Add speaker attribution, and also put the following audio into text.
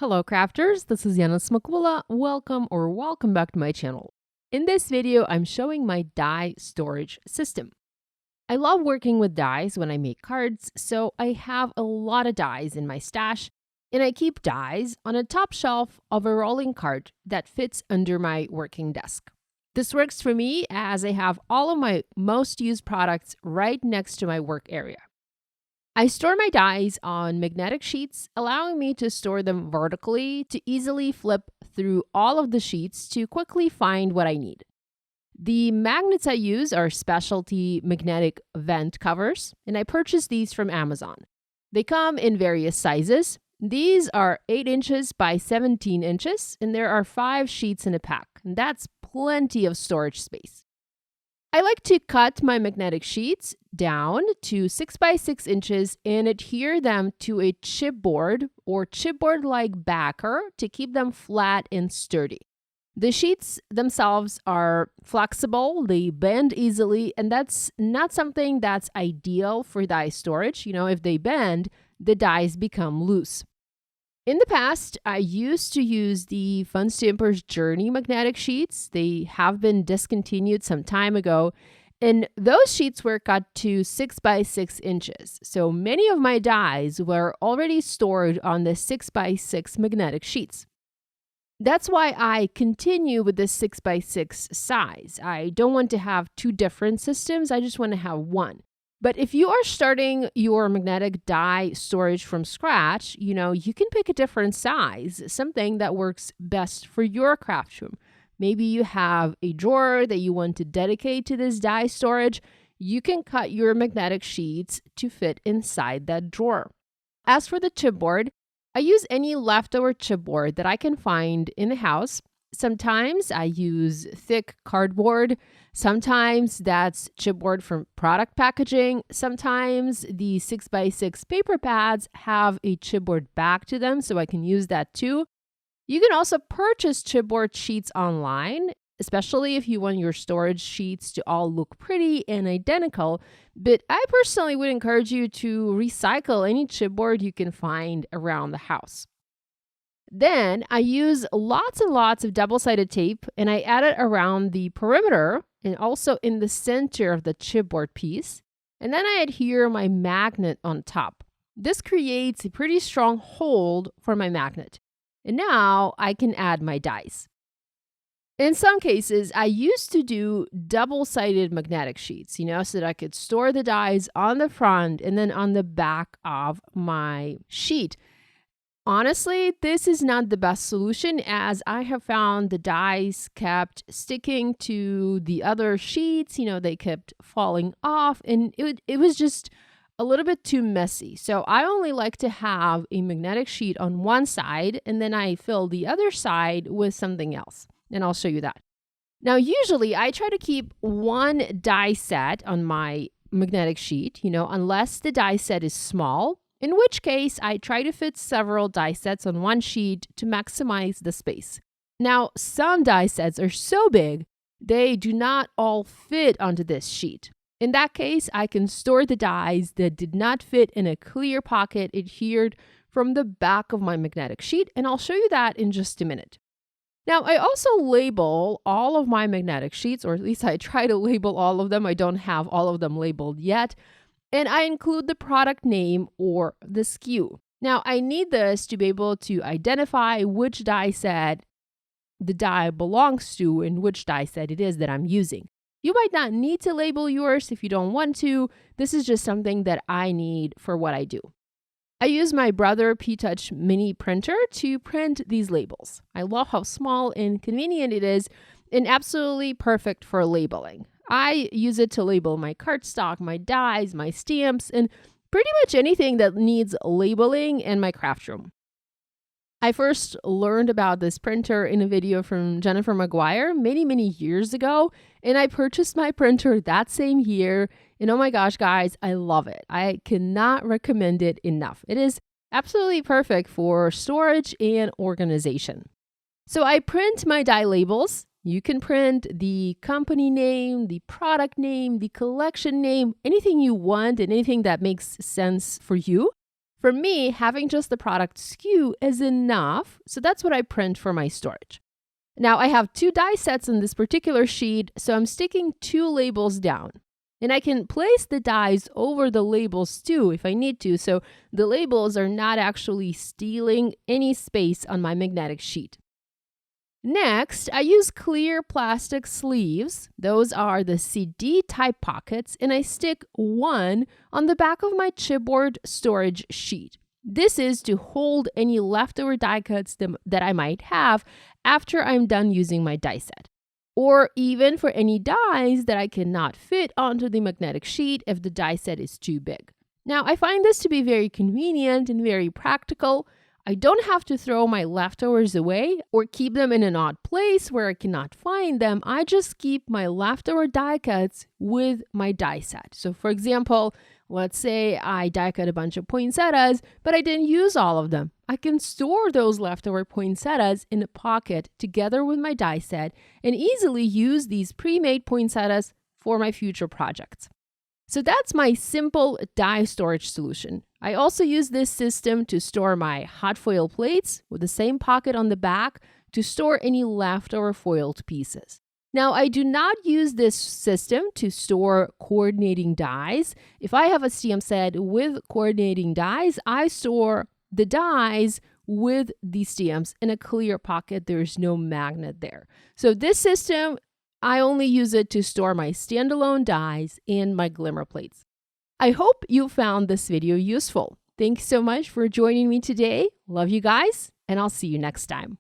Speaker 1: Hello crafters, this is Yana Smakula. Welcome back to my channel. In this video, I'm showing my die storage system. I love working with dies when I make cards, so I have a lot of dies in my stash, and I keep dies on a top shelf of a rolling cart that fits under my working desk. This works for me as I have all of my most used products right next to my work area. I store my dies on magnetic sheets, allowing me to store them vertically to easily flip through all of the sheets to quickly find what I need. The magnets I use are specialty magnetic vent covers, and I purchased these from Amazon. They come in various sizes. These are 8 inches by 17 inches, and there are 5 sheets in a pack, and that's plenty of storage space. I like to cut my magnetic sheets down to 6 by 6 inches and adhere them to a chipboard or chipboard-like backer to keep them flat and sturdy. The sheets themselves are flexible, they bend easily, and that's not something that's ideal for die storage. If they bend, the dies become loose. In the past, I used to use the Fun Stampers Journey magnetic sheets. They have been discontinued some time ago, and those sheets were cut to 6 by 6 inches. So many of my dies were already stored on the 6 by 6 magnetic sheets. That's why I continue with the 6 by 6 size. I don't want to have 2 different systems. I just want to have one. But if you are starting your magnetic die storage from scratch, you can pick a different size, something that works best for your craft room. Maybe you have a drawer that you want to dedicate to this die storage. You can cut your magnetic sheets to fit inside that drawer. As for the chipboard, I use any leftover chipboard that I can find in the house. Sometimes I use thick cardboard. Sometimes that's chipboard from product packaging. Sometimes the 6 by 6 paper pads have a chipboard back to them, so I can use that too. You can also purchase chipboard sheets online, especially if you want your storage sheets to all look pretty and identical. But I personally would encourage you to recycle any chipboard you can find around the house. Then I use lots and lots of double-sided tape, and I add it around the perimeter and also in the center of the chipboard piece. And then I adhere my magnet on top. This creates a pretty strong hold for my magnet. And now I can add my dies. In some cases, I used to do double-sided magnetic sheets, so that I could store the dies on the front and then on the back of my sheet. Honestly, this is not the best solution, as I have found the dies kept sticking to the other sheets. They kept falling off, and it was just a little bit too messy. So I only like to have a magnetic sheet on one side, and then I fill the other side with something else. And I'll show you that. Now, usually I try to keep one die set on my magnetic sheet, unless the die set is small, in which case I try to fit several die sets on one sheet to maximize the space. Now, some die sets are so big, they do not all fit onto this sheet. In that case, I can store the dies that did not fit in a clear pocket adhered from the back of my magnetic sheet, and I'll show you that in just a minute. Now, I also label all of my magnetic sheets, or at least I try to label all of them. I don't have all of them labeled yet. And I include the product name or the SKU. Now, I need this to be able to identify which die set the die belongs to and which die set it is that I'm using. You might not need to label yours if you don't want to. This is just something that I need for what I do. I use my Brother P-Touch mini printer to print these labels. I love how small and convenient it is, and absolutely perfect for labeling. I use it to label my cardstock, my dies, my stamps, and pretty much anything that needs labeling in my craft room. I first learned about this printer in a video from Jennifer McGuire many years ago, and I purchased my printer that same year. And oh my gosh, guys, I love it. I cannot recommend it enough. It is absolutely perfect for storage and organization. So I print my die labels. You can print the company name, the product name, the collection name, anything you want and anything that makes sense for you. For me, having just the product SKU is enough, so that's what I print for my storage. Now, I have 2 die sets in this particular sheet, so I'm sticking 2 labels down. And I can place the dies over the labels too if I need to, so the labels are not actually stealing any space on my magnetic sheet. Next, I use clear plastic sleeves. Those are the CD type pockets, and I stick one on the back of my chipboard storage sheet. This is to hold any leftover die cuts that I might have after I'm done using my die set, or even for any dies that I cannot fit onto the magnetic sheet if the die set is too big. Now, I find this to be very convenient and very practical. I don't have to throw my leftovers away or keep them in an odd place where I cannot find them. I just keep my leftover die cuts with my die set. So for example, let's say I die cut a bunch of poinsettias, but I didn't use all of them. I can store those leftover poinsettias in a pocket together with my die set and easily use these pre-made poinsettias for my future projects. So that's my simple die storage solution. I also use this system to store my hot foil plates with the same pocket on the back to store any leftover foiled pieces. Now, I do not use this system to store coordinating dies. If I have a stamp set with coordinating dies, I store the dies with the stamps in a clear pocket. There's no magnet there. So this system, I only use it to store my standalone dies and my Glimmer plates. I hope you found this video useful. Thanks so much for joining me today. Love you guys, and I'll see you next time.